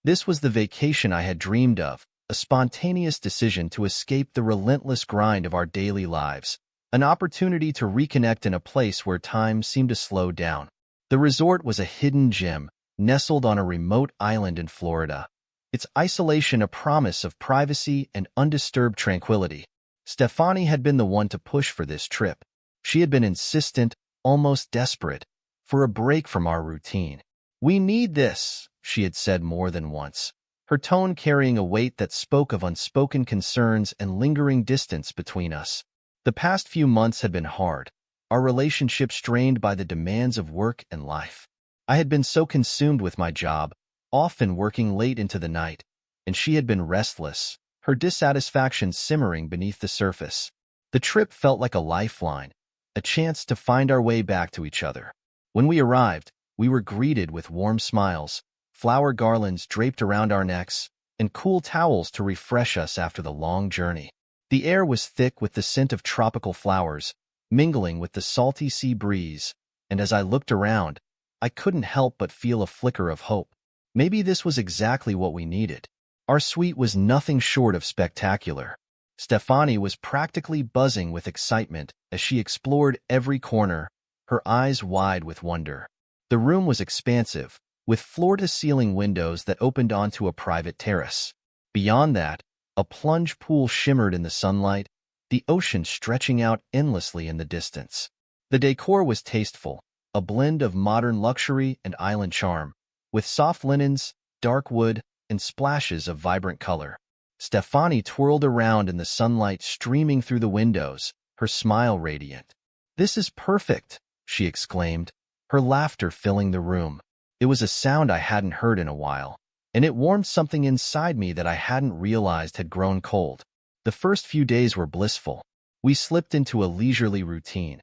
This was the vacation I had dreamed of, a spontaneous decision to escape the relentless grind of our daily lives, an opportunity to reconnect in a place where time seemed to slow down. The resort was a hidden gem, nestled on a remote island in Florida, its isolation a promise of privacy and undisturbed tranquility. Stefani had been the one to push for this trip. She had been insistent, almost desperate, for a break from our routine. "We need this," she had said more than once, her tone carrying a weight that spoke of unspoken concerns and lingering distance between us. The past few months had been hard, our relationship strained by the demands of work and life. I had been so consumed with my job, often working late into the night, and she had been restless, her dissatisfaction simmering beneath the surface. The trip felt like a lifeline, a chance to find our way back to each other. When we arrived, we were greeted with warm smiles, flower garlands draped around our necks, and cool towels to refresh us after the long journey. The air was thick with the scent of tropical flowers, mingling with the salty sea breeze, and as I looked around, I couldn't help but feel a flicker of hope. Maybe this was exactly what we needed. Our suite was nothing short of spectacular. Stefani was practically buzzing with excitement as she explored every corner, her eyes wide with wonder. The room was expansive, with floor-to-ceiling windows that opened onto a private terrace. Beyond that, a plunge pool shimmered in the sunlight, the ocean stretching out endlessly in the distance. The decor was tasteful, a blend of modern luxury and island charm, with soft linens, dark wood, and splashes of vibrant color. Stefani twirled around in the sunlight streaming through the windows, her smile radiant. "This is perfect," she exclaimed, her laughter filling the room. It was a sound I hadn't heard in a while, and it warmed something inside me that I hadn't realized had grown cold. The first few days were blissful. We slipped into a leisurely routine,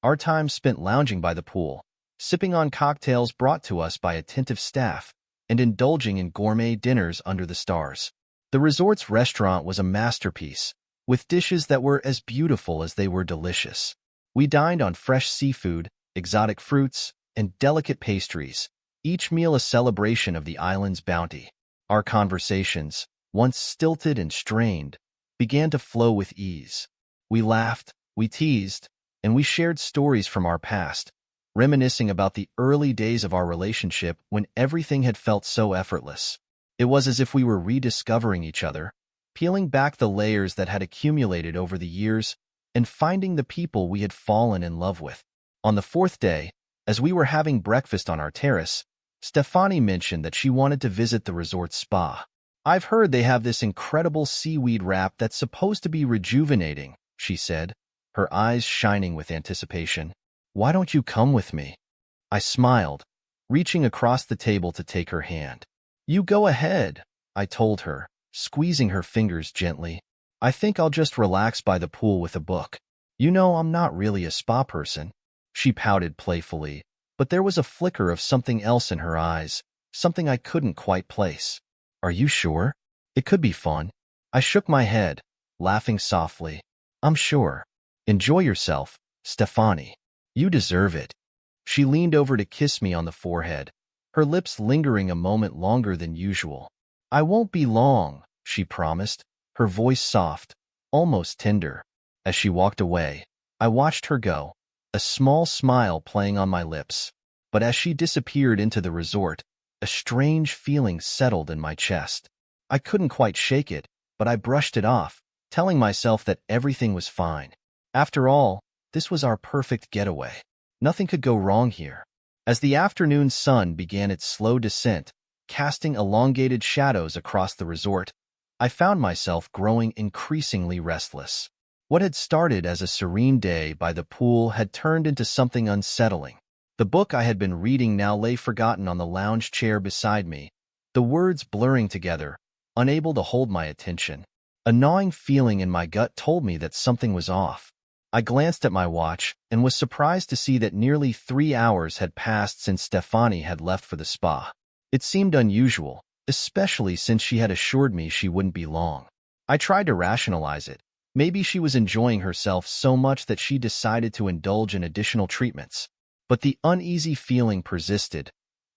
our time spent lounging by the pool, sipping on cocktails brought to us by attentive staff, and indulging in gourmet dinners under the stars. The resort's restaurant was a masterpiece, with dishes that were as beautiful as they were delicious. We dined on fresh seafood, exotic fruits, and delicate pastries, each meal a celebration of the island's bounty. Our conversations, once stilted and strained, began to flow with ease. We laughed, we teased, and we shared stories from our past, reminiscing about the early days of our relationship when everything had felt so effortless. It was as if we were rediscovering each other, peeling back the layers that had accumulated over the years and finding the people we had fallen in love with. On the fourth day, as we were having breakfast on our terrace, Stefani mentioned that she wanted to visit the resort spa. "I've heard they have this incredible seaweed wrap that's supposed to be rejuvenating," she said, her eyes shining with anticipation. "Why don't you come with me?" I smiled, reaching across the table to take her hand. "You go ahead," I told her, squeezing her fingers gently. "I think I'll just relax by the pool with a book. You know I'm not really a spa person." She pouted playfully, but there was a flicker of something else in her eyes, something I couldn't quite place. "Are you sure? It could be fun." I shook my head, laughing softly. "I'm sure. Enjoy yourself, Stefani. You deserve it." She leaned over to kiss me on the forehead, her lips lingering a moment longer than usual. "I won't be long," she promised, her voice soft, almost tender. As she walked away, I watched her go, a small smile playing on my lips. But as she disappeared into the resort, a strange feeling settled in my chest. I couldn't quite shake it, but I brushed it off, telling myself that everything was fine. After all, this was our perfect getaway. Nothing could go wrong here. As the afternoon sun began its slow descent, casting elongated shadows across the resort, I found myself growing increasingly restless. What had started as a serene day by the pool had turned into something unsettling. The book I had been reading now lay forgotten on the lounge chair beside me, the words blurring together, unable to hold my attention. A gnawing feeling in my gut told me that something was off. I glanced at my watch and was surprised to see that nearly 3 hours had passed since Stefani had left for the spa. It seemed unusual, especially since she had assured me she wouldn't be long. I tried to rationalize it. Maybe she was enjoying herself so much that she decided to indulge in additional treatments. But the uneasy feeling persisted,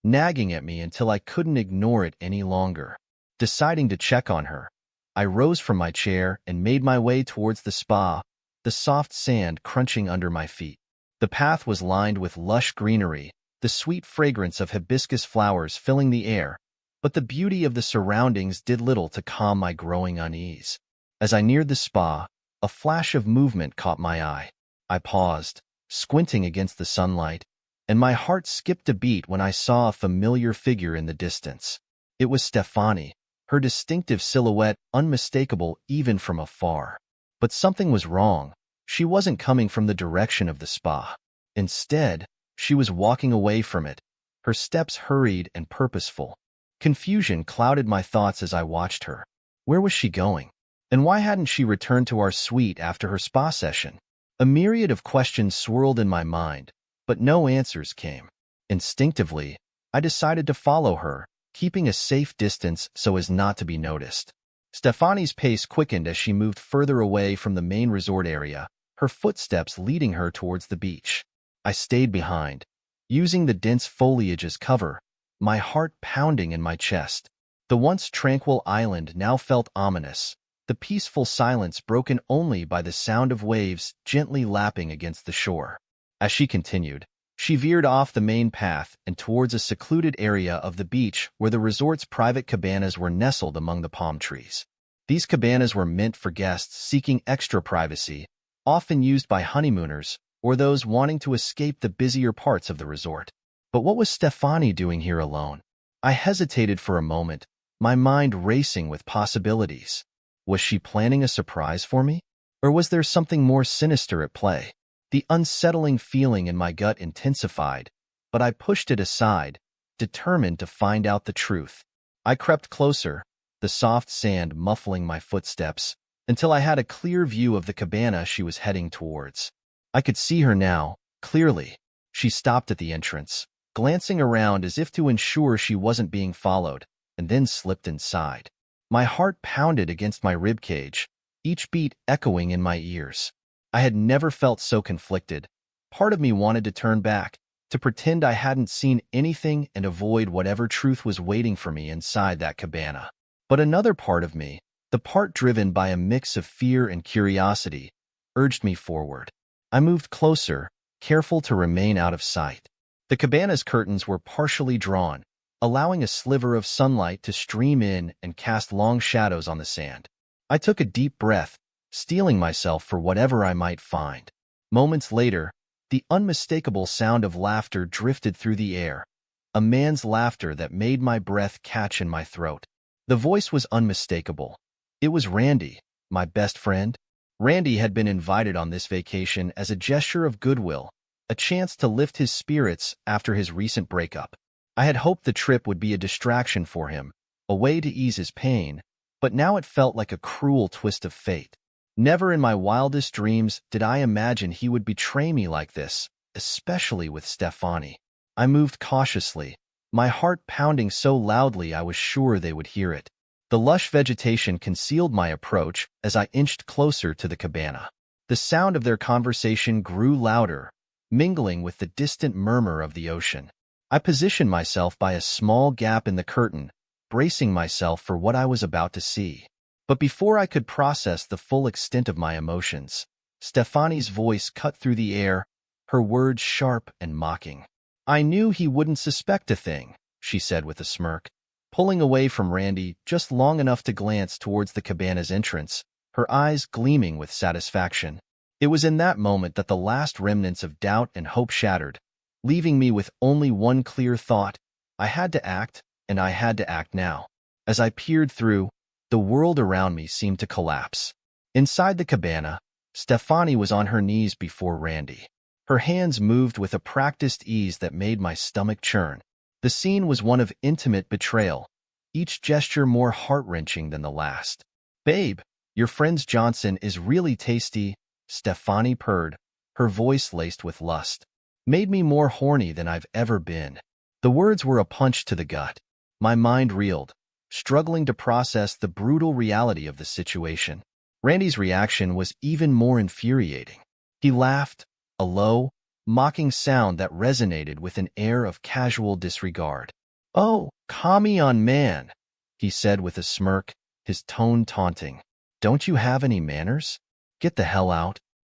nagging at me until I couldn't ignore it any longer. Deciding to check on her, I rose from my chair and made my way towards the spa, the soft sand crunching under my feet. The path was lined with lush greenery, the sweet fragrance of hibiscus flowers filling the air, but the beauty of the surroundings did little to calm my growing unease. As I neared the spa, a flash of movement caught my eye. I paused, squinting against the sunlight, and my heart skipped a beat when I saw a familiar figure in the distance. It was Stefani, her distinctive silhouette unmistakable even from afar. But something was wrong. She wasn't coming from the direction of the spa. Instead, she was walking away from it, her steps hurried and purposeful. Confusion clouded my thoughts as I watched her. Where was she going? And why hadn't she returned to our suite after her spa session? A myriad of questions swirled in my mind, but no answers came. Instinctively, I decided to follow her, keeping a safe distance so as not to be noticed. Stefani's pace quickened as she moved further away from the main resort area, her footsteps leading her towards the beach. I stayed behind, using the dense foliage as cover, my heart pounding in my chest. The once tranquil island now felt ominous, the peaceful silence broken only by the sound of waves gently lapping against the shore. As she continued, she veered off the main path and towards a secluded area of the beach where the resort's private cabanas were nestled among the palm trees. These cabanas were meant for guests seeking extra privacy, often used by honeymooners or those wanting to escape the busier parts of the resort. But what was Stefani doing here alone? I hesitated for a moment, my mind racing with possibilities. Was she planning a surprise for me? Or was there something more sinister at play? The unsettling feeling in my gut intensified, but I pushed it aside, determined to find out the truth. I crept closer, the soft sand muffling my footsteps, until I had a clear view of the cabana she was heading towards. I could see her now, clearly. She stopped at the entrance, glancing around as if to ensure she wasn't being followed, and then slipped inside. My heart pounded against my ribcage, each beat echoing in my ears. I had never felt so conflicted. Part of me wanted to turn back, to pretend I hadn't seen anything and avoid whatever truth was waiting for me inside that cabana. But another part of me, the part driven by a mix of fear and curiosity, urged me forward. I moved closer, careful to remain out of sight. The cabana's curtains were partially drawn, allowing a sliver of sunlight to stream in and cast long shadows on the sand. I took a deep breath, steeling myself for whatever I might find. Moments later, the unmistakable sound of laughter drifted through the air, a man's laughter that made my breath catch in my throat. The voice was unmistakable. It was Randy, my best friend. Randy had been invited on this vacation as a gesture of goodwill, a chance to lift his spirits after his recent breakup. I had hoped the trip would be a distraction for him, a way to ease his pain, but now it felt like a cruel twist of fate. Never in my wildest dreams did I imagine he would betray me like this, especially with Stefani. I moved cautiously, my heart pounding so loudly I was sure they would hear it. The lush vegetation concealed my approach as I inched closer to the cabana. The sound of their conversation grew louder, mingling with the distant murmur of the ocean. I positioned myself by a small gap in the curtain, bracing myself for what I was about to see. But before I could process the full extent of my emotions, Stefani's voice cut through the air, her words sharp and mocking. "I knew he wouldn't suspect a thing," she said with a smirk, pulling away from Randy just long enough to glance towards the cabana's entrance, her eyes gleaming with satisfaction. It was in that moment that the last remnants of doubt and hope shattered, leaving me with only one clear thought. I had to act, and I had to act now. As I peered through, the world around me seemed to collapse. Inside the cabana, Stefani was on her knees before Randy. Her hands moved with a practiced ease that made my stomach churn. The scene was one of intimate betrayal, each gesture more heart-wrenching than the last. "Babe, your friend's Johnson is really tasty," Stefani purred, her voice laced with lust. "Made me more horny than I've ever been." The words were a punch to the gut. My mind reeled, struggling to process the brutal reality of the situation. Randy's reaction was even more infuriating. He laughed, a low, mocking sound that resonated with an air of casual disregard. "Oh, Kami on man," he said with a smirk, his tone taunting. "Don't you have any manners? Get the hell out."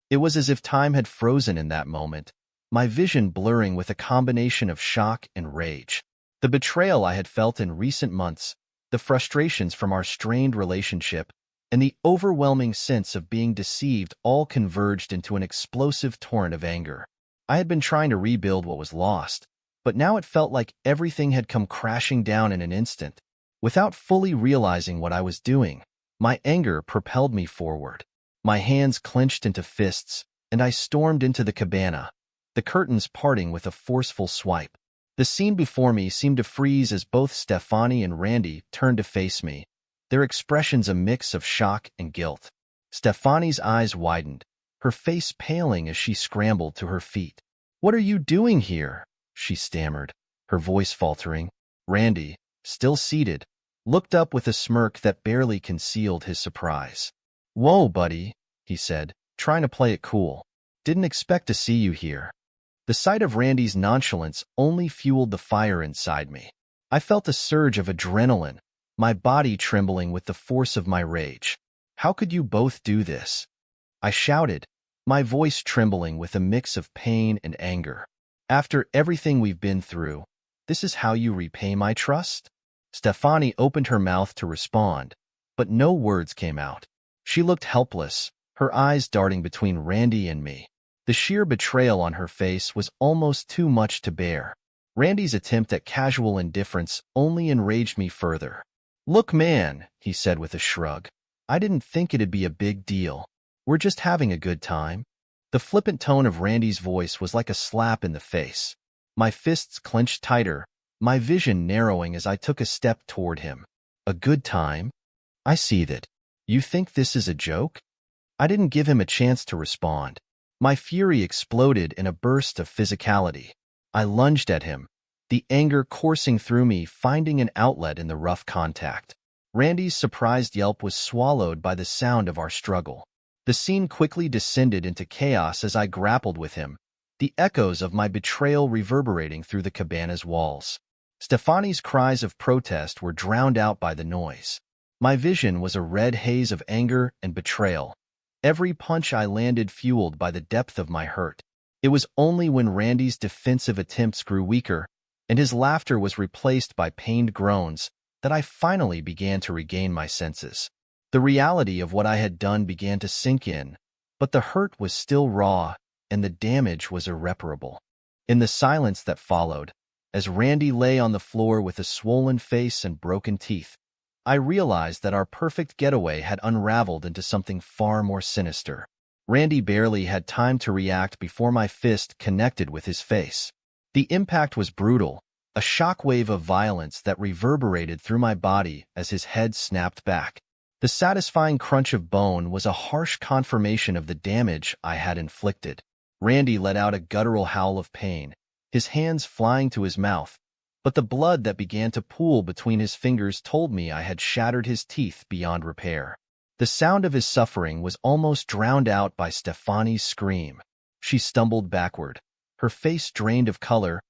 It was as if time had frozen in that moment, my vision blurring with a combination of shock and rage. The betrayal I had felt in recent months, the frustrations from our strained relationship, and the overwhelming sense of being deceived all converged into an explosive torrent of anger. I had been trying to rebuild what was lost, but now it felt like everything had come crashing down in an instant. Without fully realizing what I was doing, my anger propelled me forward. My hands clenched into fists, and I stormed into the cabana, the curtains parting with a forceful swipe. The scene before me seemed to freeze as both Stefani and Randy turned to face me, their expressions a mix of shock and guilt. Stefani's eyes widened, her face paling as she scrambled to her feet. "What are you doing here?" she stammered, her voice faltering. Randy, still seated, looked up with a smirk that barely concealed his surprise. "Whoa, buddy," he said, trying to play it cool. "Didn't expect to see you here." The sight of Randy's nonchalance only fueled the fire inside me. I felt a surge of adrenaline, my body trembling with the force of my rage. "How could you both do this?" I shouted, my voice trembling with a mix of pain and anger. "After everything we've been through, this is how you repay my trust?" Stefani opened her mouth to respond, but no words came out. She looked helpless, her eyes darting between Randy and me. The sheer betrayal on her face was almost too much to bear. Randy's attempt at casual indifference only enraged me further. "Look, man," he said with a shrug, "I didn't think it'd be a big deal. We're just having a good time." The flippant tone of Randy's voice was like a slap in the face. My fists clenched tighter, my vision narrowing as I took a step toward him. "A good time? I see that. You think this is a joke?" I didn't give him a chance to respond. My fury exploded in a burst of physicality. I lunged at him, the anger coursing through me, finding an outlet in the rough contact. Randy's surprised yelp was swallowed by the sound of our struggle. The scene quickly descended into chaos as I grappled with him, the echoes of my betrayal reverberating through the cabana's walls. Stefani's cries of protest were drowned out by the noise. My vision was a red haze of anger and betrayal, every punch I landed fueled by the depth of my hurt. It was only when Randy's defensive attempts grew weaker and his laughter was replaced by pained groans that I finally began to regain my senses. The reality of what I had done began to sink in, but the hurt was still raw and the damage was irreparable. In the silence that followed, as Randy lay on the floor with a swollen face and broken teeth, I realized that our perfect getaway had unraveled into something far more sinister. Randy barely had time to react before my fist connected with his face. The impact was brutal, a shockwave of violence that reverberated through my body as his head snapped back. The satisfying crunch of bone was a harsh confirmation of the damage I had inflicted. Randy let out a guttural howl of pain, his hands flying to his mouth, but the blood that began to pool between his fingers told me I had shattered his teeth beyond repair. The sound of his suffering was almost drowned out by Stefani's scream. She stumbled backward, her face drained of color,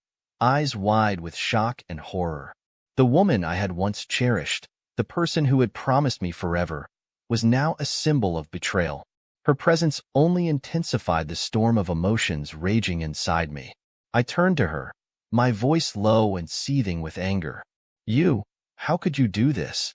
eyes wide with shock and horror. The woman I had once cherished, the person who had promised me forever, was now a symbol of betrayal. Her presence only intensified the storm of emotions raging inside me. I turned to her, my voice low and seething with anger. How could you do this?"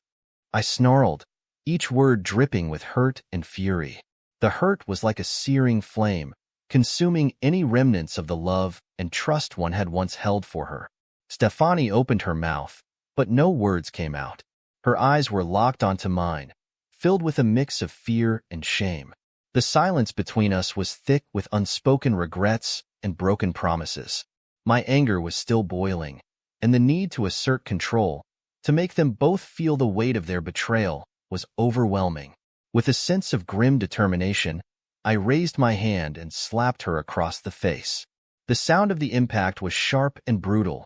I snarled, each word dripping with hurt and fury. The hurt was like a searing flame, consuming any remnants of the love and trust one had once held for her. Stefani opened her mouth, but no words came out. Her eyes were locked onto mine, filled with a mix of fear and shame. The silence between us was thick with unspoken regrets and broken promises. My anger was still boiling, and the need to assert control, to make them both feel the weight of their betrayal, was overwhelming. With a sense of grim determination, I raised my hand and slapped her across the face. The sound of the impact was sharp and brutal,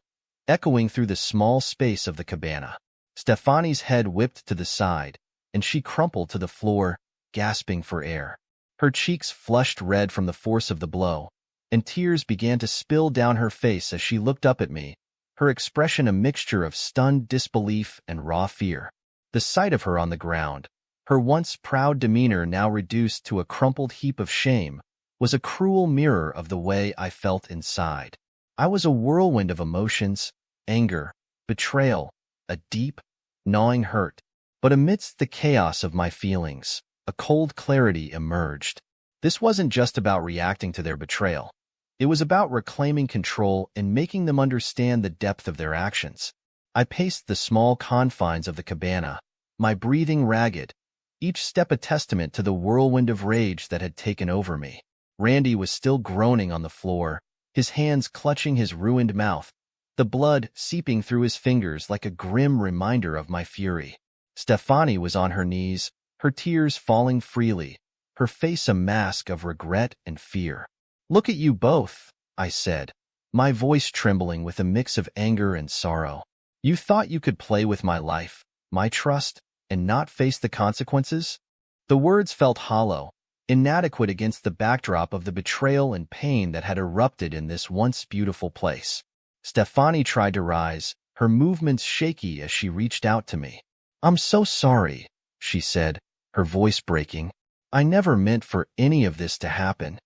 echoing through the small space of the cabana. Stefani's head whipped to the side, and she crumpled to the floor, gasping for air. Her cheeks flushed red from the force of the blow, and tears began to spill down her face as she looked up at me, her expression a mixture of stunned disbelief and raw fear. The sight of her on the ground, her once proud demeanor now reduced to a crumpled heap of shame, was a cruel mirror of the way I felt inside. I was a whirlwind of emotions, anger, betrayal, a deep, gnawing hurt. But amidst the chaos of my feelings, a cold clarity emerged. This wasn't just about reacting to their betrayal. It was about reclaiming control and making them understand the depth of their actions. I paced the small confines of the cabana, my breathing ragged, each step a testament to the whirlwind of rage that had taken over me. Randy was still groaning on the floor, his hands clutching his ruined mouth, the blood seeping through his fingers like a grim reminder of my fury. Stefani was on her knees, her tears falling freely, her face a mask of regret and fear. "Look at you both," I said, my voice trembling with a mix of anger and sorrow. "You thought you could play with my life, my trust, and not face the consequences?" The words felt hollow, inadequate against the backdrop of the betrayal and pain that had erupted in this once beautiful place. Stefani tried to rise, her movements shaky as she reached out to me. "I'm so sorry," she said, her voice breaking. "I never meant for any of this to happen."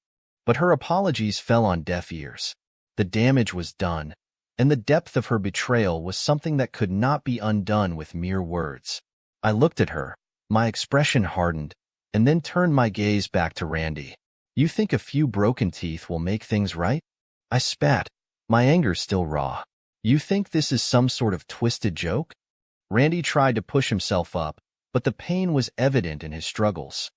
But her apologies fell on deaf ears. The damage was done, and the depth of her betrayal was something that could not be undone with mere words. I looked at her, my expression hardened, and then turned my gaze back to Randy. "You think a few broken teeth will make things right?" I spat, my anger still raw. "You think this is some sort of twisted joke?" Randy tried to push himself up, but the pain was evident in his struggles.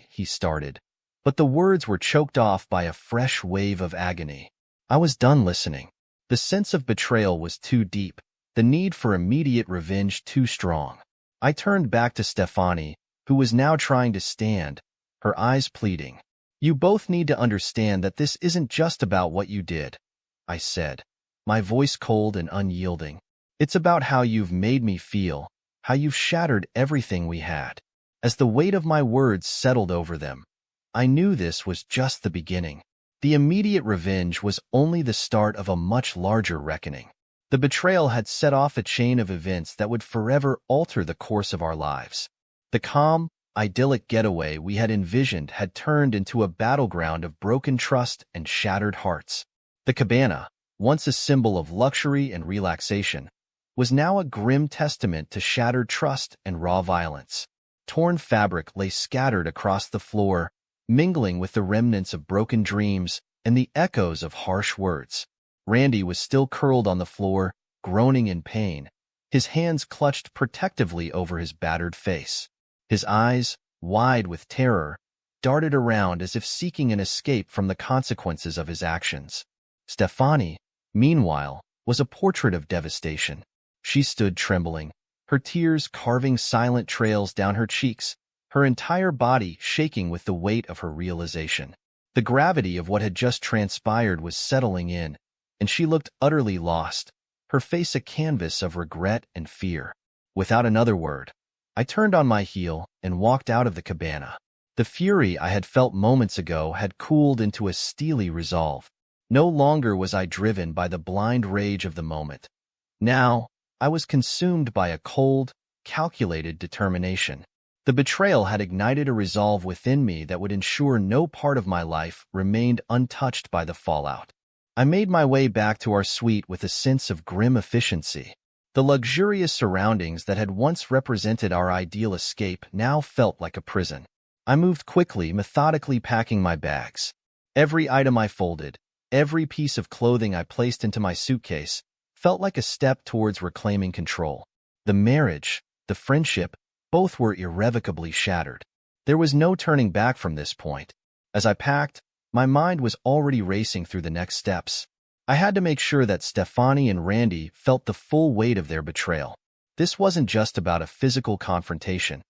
He started, but the words were choked off by a fresh wave of agony. I was done listening. The sense of betrayal was too deep, the need for immediate revenge too strong. I turned back to Stefani, who was now trying to stand, her eyes pleading. "You both need to understand that this isn't just about what you did," I said, my voice cold and unyielding. "It's about how you've made me feel, how you've shattered everything we had." As the weight of my words settled over them, I knew this was just the beginning. The immediate revenge was only the start of a much larger reckoning. The betrayal had set off a chain of events that would forever alter the course of our lives. The calm, idyllic getaway we had envisioned had turned into a battleground of broken trust and shattered hearts. The cabana, once a symbol of luxury and relaxation, was now a grim testament to shattered trust and raw violence. Torn fabric lay scattered across the floor, mingling with the remnants of broken dreams and the echoes of harsh words. Randy was still curled on the floor, groaning in pain, his hands clutched protectively over his battered face. His eyes, wide with terror, darted around as if seeking an escape from the consequences of his actions. Stefani, meanwhile, was a portrait of devastation. She stood trembling, her tears carving silent trails down her cheeks, her entire body shaking with the weight of her realization. The gravity of what had just transpired was settling in, and she looked utterly lost, her face a canvas of regret and fear. Without another word, I turned on my heel and walked out of the cabana. The fury I had felt moments ago had cooled into a steely resolve. No longer was I driven by the blind rage of the moment. Now, I was consumed by a cold, calculated determination. The betrayal had ignited a resolve within me that would ensure no part of my life remained untouched by the fallout. I made my way back to our suite with a sense of grim efficiency. The luxurious surroundings that had once represented our ideal escape now felt like a prison. I moved quickly, methodically packing my bags. Every item I folded, every piece of clothing I placed into my suitcase, felt like a step towards reclaiming control. The marriage, the friendship, both were irrevocably shattered. There was no turning back from this point. As I packed, my mind was already racing through the next steps. I had to make sure that Stefani and Randy felt the full weight of their betrayal. This wasn't just about a physical confrontation.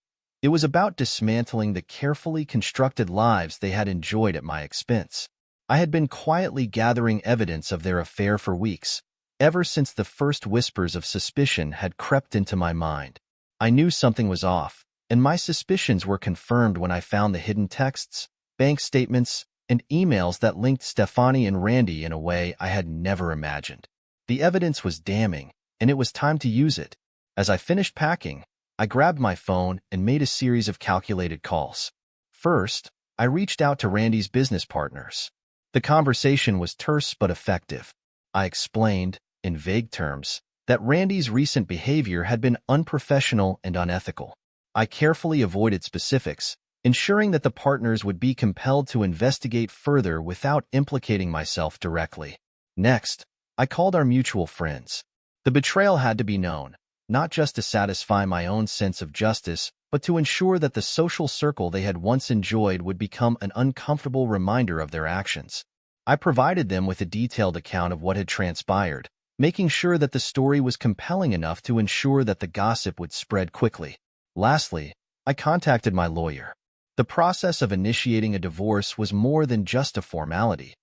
It was about dismantling the carefully constructed lives they had enjoyed at my expense. I had been quietly gathering evidence of their affair for weeks, ever since the first whispers of suspicion had crept into my mind. I knew something was off, and my suspicions were confirmed when I found the hidden texts, bank statements, and emails that linked Stefani and Randy in a way I had never imagined. The evidence was damning, and it was time to use it. As I finished packing, I grabbed my phone and made a series of calculated calls. First, I reached out to Randy's business partners. The conversation was terse but effective. I explained, in vague terms, that Randy's recent behavior had been unprofessional and unethical. I carefully avoided specifics, ensuring that the partners would be compelled to investigate further without implicating myself directly. Next, I called our mutual friends. The betrayal had to be known, not just to satisfy my own sense of justice, but to ensure that the social circle they had once enjoyed would become an uncomfortable reminder of their actions. I provided them with a detailed account of what had transpired, making sure that the story was compelling enough to ensure that the gossip would spread quickly. Lastly, I contacted my lawyer. The process of initiating a divorce was more than just a formality.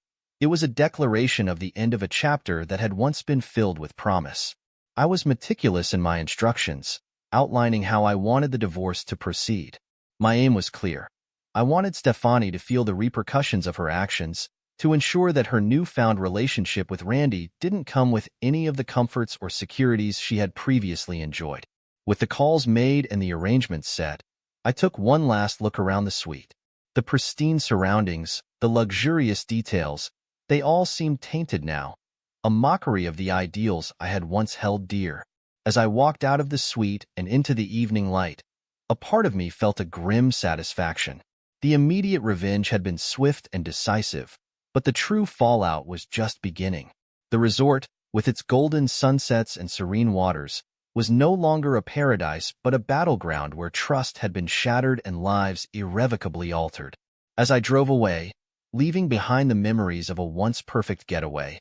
It was a declaration of the end of a chapter that had once been filled with promise. I was meticulous in my instructions, outlining how I wanted the divorce to proceed. My aim was clear. I wanted Stephanie to feel the repercussions of her actions, to ensure that her newfound relationship with Randy didn't come with any of the comforts or securities she had previously enjoyed. With the calls made and the arrangements set, I took one last look around the suite. The pristine surroundings, the luxurious details, they all seemed tainted now, a mockery of the ideals I had once held dear. As I walked out of the suite and into the evening light, a part of me felt a grim satisfaction. The immediate revenge had been swift and decisive, but the true fallout was just beginning. The resort, with its golden sunsets and serene waters, was no longer a paradise but a battleground where trust had been shattered and lives irrevocably altered. As I drove away, leaving behind the memories of a once perfect getaway,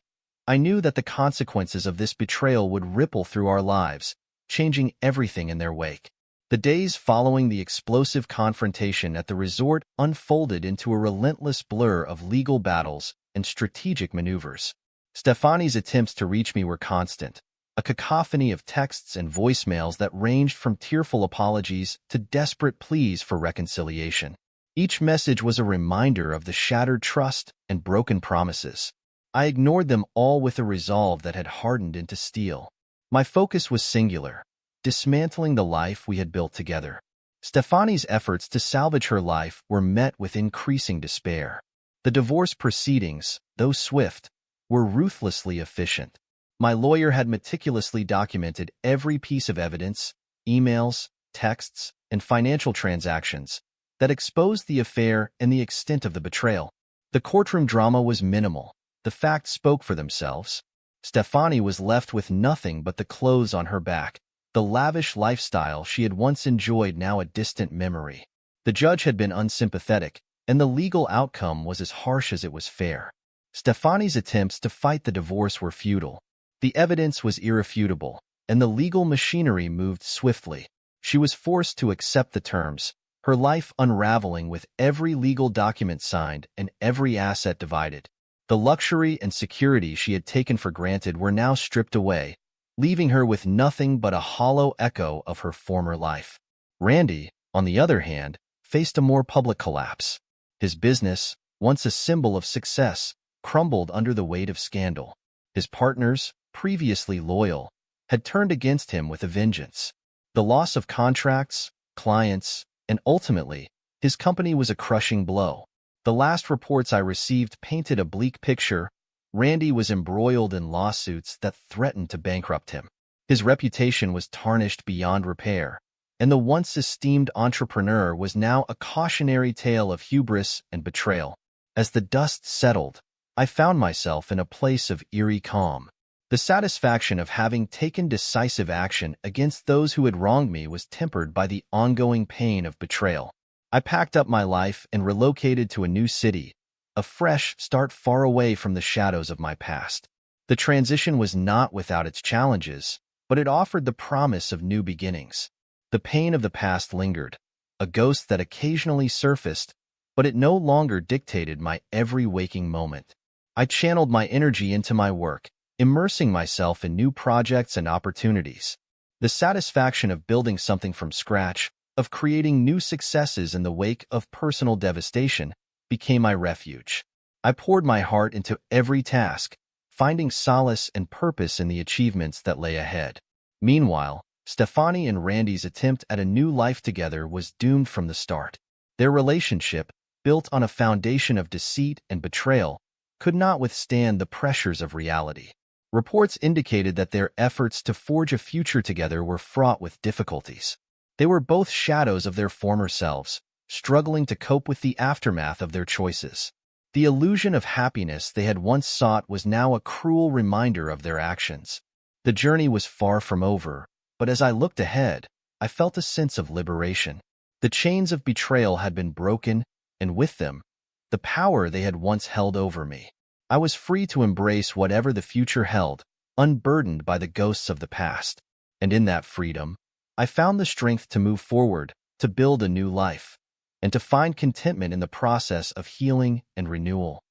I knew that the consequences of this betrayal would ripple through our lives, changing everything in their wake. The days following the explosive confrontation at the resort unfolded into a relentless blur of legal battles and strategic maneuvers. Stephanie's attempts to reach me were constant, a cacophony of texts and voicemails that ranged from tearful apologies to desperate pleas for reconciliation. Each message was a reminder of the shattered trust and broken promises. I ignored them all with a resolve that had hardened into steel. My focus was singular: dismantling the life we had built together. Stephanie's efforts to salvage her life were met with increasing despair. The divorce proceedings, though swift, were ruthlessly efficient. My lawyer had meticulously documented every piece of evidence, emails, texts, and financial transactions that exposed the affair and the extent of the betrayal. The courtroom drama was minimal. The facts spoke for themselves. Stephanie was left with nothing but the clothes on her back, the lavish lifestyle she had once enjoyed now a distant memory. The judge had been unsympathetic, and the legal outcome was as harsh as it was fair. Stephanie's attempts to fight the divorce were futile. The evidence was irrefutable, and the legal machinery moved swiftly. She was forced to accept the terms, her life unraveling with every legal document signed and every asset divided. The luxury and security she had taken for granted were now stripped away, leaving her with nothing but a hollow echo of her former life. Randy, on the other hand, faced a more public collapse. His business, once a symbol of success, crumbled under the weight of scandal. His partners, previously loyal, had turned against him with a vengeance. The loss of contracts, clients, and ultimately, his company was a crushing blow. The last reports I received painted a bleak picture. Randy was embroiled in lawsuits that threatened to bankrupt him. His reputation was tarnished beyond repair, and the once esteemed entrepreneur was now a cautionary tale of hubris and betrayal. As the dust settled, I found myself in a place of eerie calm. The satisfaction of having taken decisive action against those who had wronged me was tempered by the ongoing pain of betrayal. I packed up my life and relocated to a new city, a fresh start far away from the shadows of my past. The transition was not without its challenges, but it offered the promise of new beginnings. The pain of the past lingered, a ghost that occasionally surfaced, but it no longer dictated my every waking moment. I channeled my energy into my work, immersing myself in new projects and opportunities. The satisfaction of building something from scratch, of creating new successes in the wake of personal devastation, became my refuge. I poured my heart into every task, finding solace and purpose in the achievements that lay ahead. Meanwhile, Stefani and Randy's attempt at a new life together was doomed from the start. Their relationship, built on a foundation of deceit and betrayal, could not withstand the pressures of reality. Reports indicated that their efforts to forge a future together were fraught with difficulties. They were both shadows of their former selves, struggling to cope with the aftermath of their choices. The illusion of happiness they had once sought was now a cruel reminder of their actions. The journey was far from over, but as I looked ahead, I felt a sense of liberation. The chains of betrayal had been broken, and with them, the power they had once held over me. I was free to embrace whatever the future held, unburdened by the ghosts of the past. And in that freedom, I found the strength to move forward, to build a new life, and to find contentment in the process of healing and renewal.